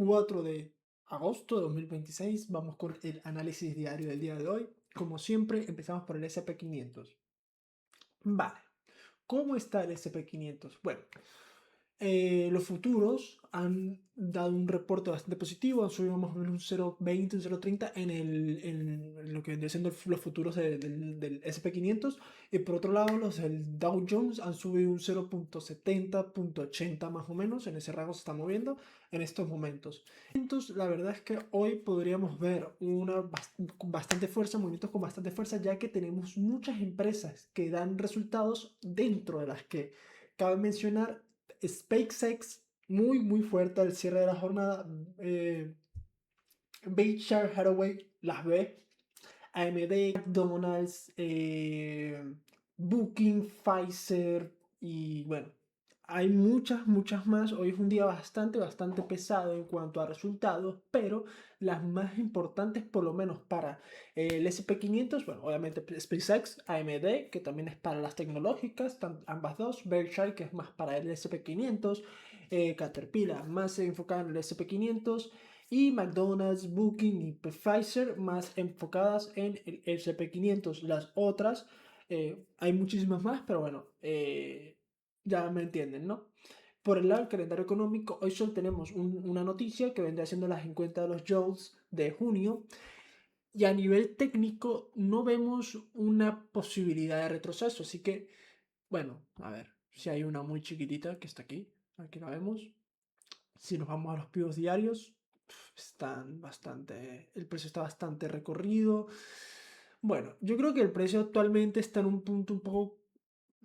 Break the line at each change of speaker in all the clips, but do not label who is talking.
4 de agosto de 2026. Vamos con el análisis diario del día de hoy. Como siempre, empezamos por el SP500. Vale, ¿cómo está el SP500? Bueno, los futuros han dado un reporte bastante positivo, han subido más o menos un 0,20, un 0,30 en lo que vendría siendo los futuros del SP500. Y por otro lado, los del Dow Jones han subido un 0,70, 0,80 más o menos. En ese rango se está moviendo en estos momentos. Entonces, la verdad es que hoy podríamos ver bastante fuerza, movimientos con bastante fuerza, ya que tenemos muchas empresas que dan resultados, dentro de las que cabe mencionar SpaceX, muy fuerte al cierre de la jornada. Berkshire Hathaway las ve. AMD, McDonald's, Booking, Pfizer y bueno, hay muchas más. Hoy es un día bastante pesado en cuanto a resultados, pero las más importantes, por lo menos para el SP500, bueno, obviamente SpaceX, AMD, que también es para las tecnológicas, ambas dos, Berkshire, que es más para el SP500, Caterpillar, más enfocada en el SP500, y McDonald's, Booking y Pfizer más enfocadas en el SP500. Las otras, hay muchísimas más, pero bueno, ya me entienden, ¿no? Por el lado del calendario económico, hoy solo tenemos una noticia que vendría siendo las encuestas de los JOLTS de junio. Y a nivel técnico no vemos una posibilidad de retroceso. Así que, bueno, a ver, si hay una muy chiquitita que está aquí la vemos. Si nos vamos a los pivos diarios, el precio está bastante recorrido. Bueno, yo creo que el precio actualmente está en un punto un poco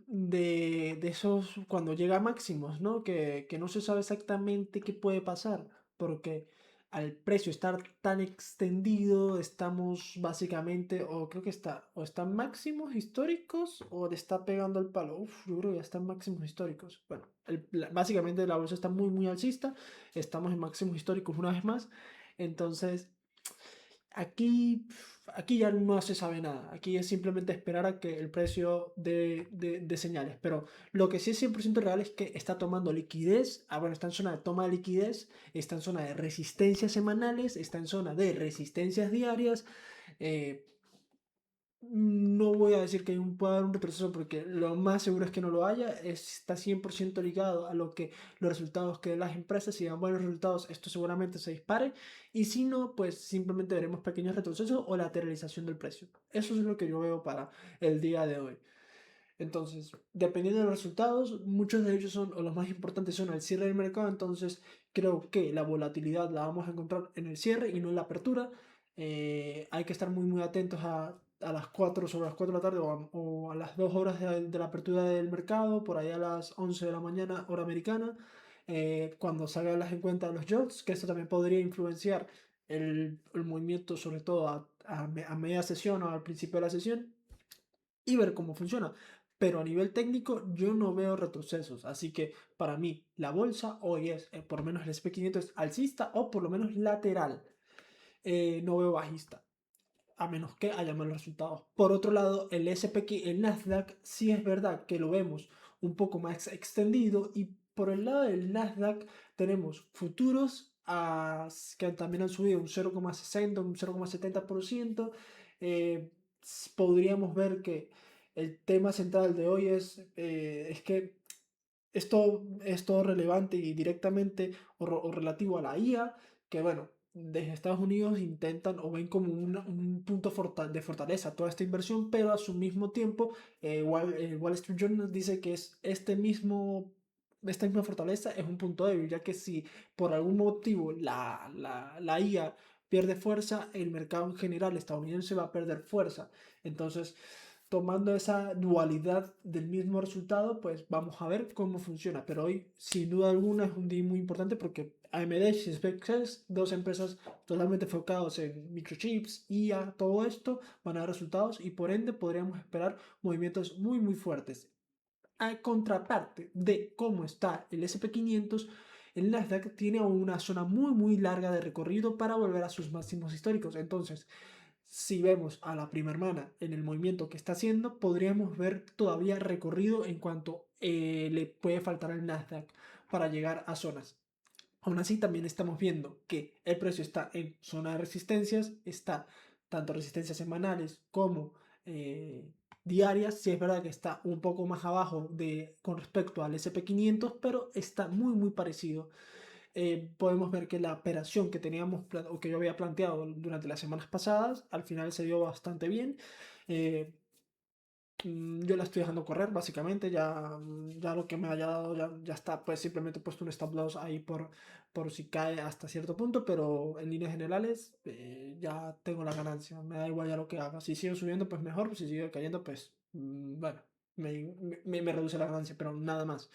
de esos cuando llega a máximos, ¿no? Que no se sabe exactamente qué puede pasar, porque al precio estar tan extendido, estamos básicamente, o creo que está en máximos históricos, o le está pegando el palo. Uf, yo creo que ya está en máximos históricos. Bueno, básicamente la bolsa está muy alcista, estamos en máximos históricos una vez más, entonces aquí ya no se sabe nada. Aquí es simplemente esperar a que el precio de señales. Pero lo que sí es 100% real es que está tomando liquidez. Bueno, está en zona de toma de liquidez, está en zona de resistencias semanales, está en zona de resistencias diarias. eh, no voy a decir que pueda haber un retroceso porque lo más seguro es que no lo haya. Está 100% ligado a los resultados que den las empresas. Si dan buenos resultados, esto seguramente se dispare. Y si no, pues simplemente veremos pequeños retrocesos o lateralización del precio. Eso es lo que yo veo para el día de hoy. Entonces, dependiendo de los resultados, muchos de ellos son, o los más importantes son el cierre del mercado. Entonces, creo que la volatilidad la vamos a encontrar en el cierre y no en la apertura. Hay que estar muy atentos a las 4, sobre las 4 de la tarde, o a las 2 horas de la apertura del mercado, por ahí a las 11 de la mañana, hora americana, cuando salgan las encuestas de los JOLTS, que esto también podría influenciar el movimiento, sobre todo a media sesión o al principio de la sesión, y ver cómo funciona. Pero a nivel técnico yo no veo retrocesos, así que para mí la bolsa hoy es, por lo menos el SP500 es alcista o por lo menos lateral. No veo bajista, a menos que haya malos resultados. Por otro lado, el Nasdaq sí es verdad que lo vemos un poco más extendido, y por el lado del Nasdaq tenemos futuros que también han subido un 0,60, un 0,70%. Eh, Podríamos ver que el tema central de hoy es que es todo relevante y directamente o relativo a la IA, que bueno, desde Estados Unidos intentan o ven como un punto de fortaleza toda esta inversión, pero a su mismo tiempo Wall Street Journal dice que esta misma fortaleza es un punto débil, ya que si por algún motivo la IA pierde fuerza, el mercado en general estadounidense va a perder fuerza. Entonces, tomando esa dualidad del mismo resultado, pues vamos a ver cómo funciona. Pero hoy, sin duda alguna, es un día muy importante porque AMD y SpaceX, dos empresas totalmente enfocadas en microchips, IA, todo esto, van a dar resultados y por ende podríamos esperar movimientos muy fuertes. A contraparte de cómo está el SP500, el Nasdaq tiene una zona muy larga de recorrido para volver a sus máximos históricos. Entonces, si vemos a la primera hermana en el movimiento que está haciendo, podríamos ver todavía recorrido en cuanto le puede faltar al Nasdaq para llegar a zonas. Aún así, también estamos viendo que el precio está en zona de resistencias, está tanto resistencias semanales como eh, diarias. Sí es verdad que está un poco más abajo con respecto al SP500, pero está muy muy parecido. Podemos ver que la operación que teníamos o que yo había planteado durante las semanas pasadas, al final se dio bastante bien. Eh, yo la estoy dejando correr, básicamente. Ya lo que me haya dado ya está. Pues simplemente he puesto un stop loss ahí por si cae hasta cierto punto. Pero en líneas generales, ya tengo la ganancia. Me da igual ya lo que haga. Si sigo subiendo, pues mejor. Si sigue cayendo, pues bueno, me reduce la ganancia, pero nada más.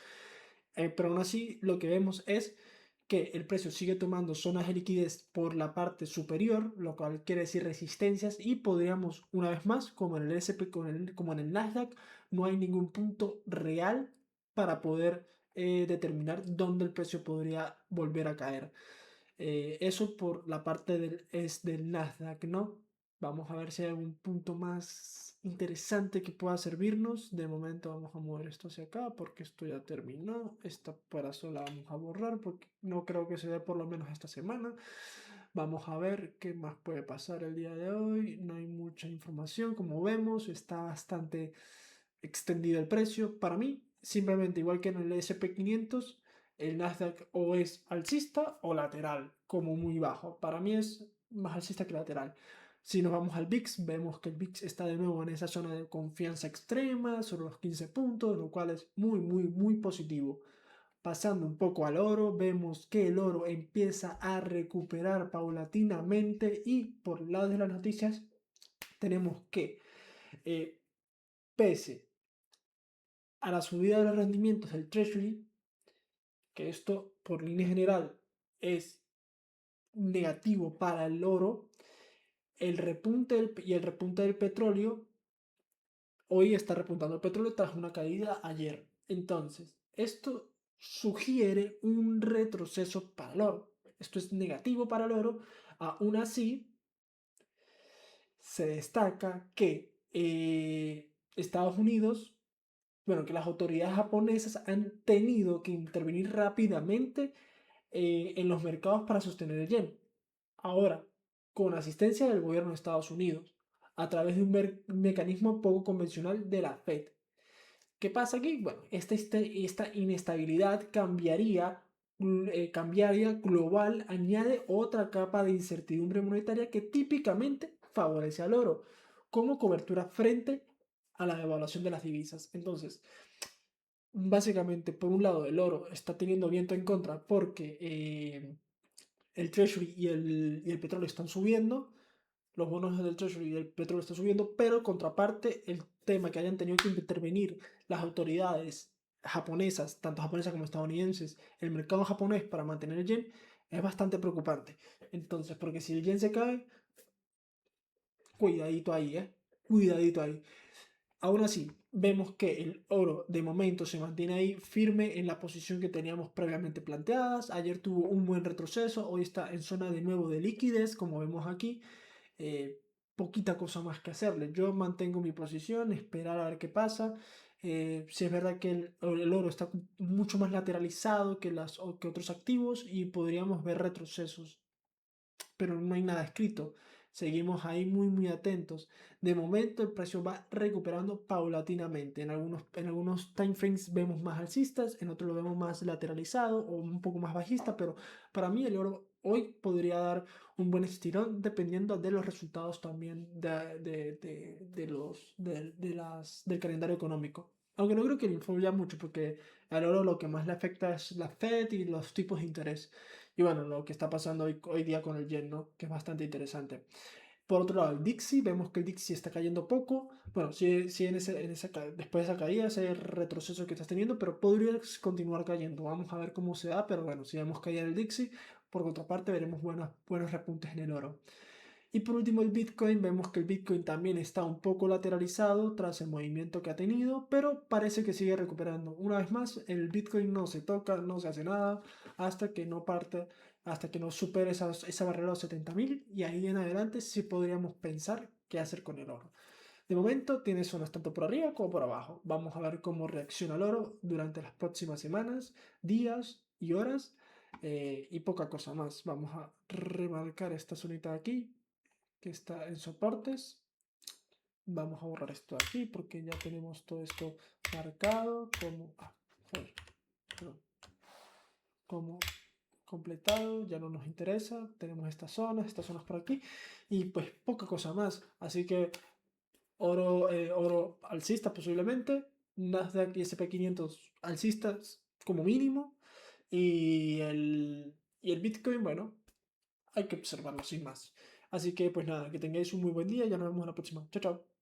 Pero aún así, lo que vemos es que el precio sigue tomando zonas de liquidez por la parte superior, lo cual quiere decir resistencias, y podríamos, una vez más, como en el SP, como en el Nasdaq, no hay ningún punto real para poder determinar dónde el precio podría volver a caer. Eso por la parte del Nasdaq, ¿no? Vamos a ver si hay algún punto más interesante que pueda servirnos. De momento vamos a mover esto hacia acá porque esto ya terminó. Esta operación la vamos a borrar porque no creo que se dé por lo menos esta semana. Vamos a ver qué más puede pasar el día de hoy. No hay mucha información, como vemos. Está bastante extendido el precio. Para mí, simplemente igual que en el SP500, el Nasdaq o es alcista o lateral, como muy bajo. Para mí es más alcista que lateral. Si nos vamos al VIX, vemos que el VIX está de nuevo en esa zona de confianza extrema, sobre los 15 puntos, lo cual es muy, muy, muy positivo. Pasando un poco al oro, vemos que el oro empieza a recuperar paulatinamente, y por el lado de las noticias tenemos que, eh, pese a la subida de los rendimientos del Treasury, que esto por línea general es negativo para el oro, el repunte del petróleo, hoy está repuntando el petróleo tras una caída ayer. Entonces, esto sugiere un retroceso para el oro. Esto es negativo para el oro. Aún así, se destaca que Estados Unidos, bueno, que las autoridades japonesas han tenido que intervenir rápidamente en los mercados para sostener el yen. Ahora, con asistencia del gobierno de Estados Unidos, a través de un mecanismo poco convencional de la Fed. ¿Qué pasa aquí? Bueno, esta inestabilidad cambiaria global, añade otra capa de incertidumbre monetaria que típicamente favorece al oro como cobertura frente a la devaluación de las divisas. Entonces, básicamente, por un lado, el oro está teniendo viento en contra porque el Treasury y el petróleo están subiendo, los bonos del Treasury y del petróleo están subiendo, pero contraparte, el tema que hayan tenido que intervenir las autoridades japonesas, tanto japonesas como estadounidenses, el mercado japonés para mantener el yen, es bastante preocupante. Entonces, porque si el yen se cae, cuidadito ahí, cuidadito ahí. Aún así, vemos que el oro de momento se mantiene ahí firme en la posición que teníamos previamente planteadas. Ayer tuvo un buen retroceso, hoy está en zona de nuevo de liquidez, como vemos aquí. eh, Poquita cosa más que hacerle. Yo mantengo mi posición, esperar a ver qué pasa. Si es verdad que el oro está mucho más lateralizado que otros activos y podríamos ver retrocesos, pero no hay nada escrito. Seguimos ahí muy muy atentos. De momento el precio va recuperando paulatinamente. En algunos time frames vemos más alcistas, en otros lo vemos más lateralizado o un poco más bajista, pero para mí el oro hoy podría dar un buen estirón dependiendo de los resultados también del calendario económico. Aunque no creo que le influya mucho porque al oro lo que más le afecta es la Fed y los tipos de interés. Y bueno, lo que está pasando hoy día con el yen, ¿no? Que es bastante interesante. Por otro lado, el Dixie, vemos que el Dixie está cayendo poco. Bueno, sí después de esa caída, ese retroceso que estás teniendo, pero podría continuar cayendo. Vamos a ver cómo se da, pero bueno, si vemos caída en el Dixie, por otra parte veremos buenos repuntes en el oro. Y por último el Bitcoin, vemos que el Bitcoin también está un poco lateralizado tras el movimiento que ha tenido, pero parece que sigue recuperando. Una vez más, el Bitcoin no se toca, no se hace nada hasta que no parte, hasta que no supere esa barrera de los 70.000, y ahí en adelante sí podríamos pensar qué hacer con el oro. De momento tiene zonas tanto por arriba como por abajo. Vamos a ver cómo reacciona el oro durante las próximas semanas, días y horas. y poca cosa más. Vamos a remarcar esta zonita de aquí, que está en soportes. Vamos a borrar esto de aquí porque ya tenemos todo esto marcado como, joder, perdón, como completado, ya no nos interesa. Tenemos estas zonas por aquí y pues poca cosa más. Así que oro alcista posiblemente, Nasdaq y SP 500 alcistas como mínimo y el Bitcoin, bueno, hay que observarlo sin más. Así que pues nada, que tengáis un muy buen día y ya nos vemos en la próxima. Chao, chao.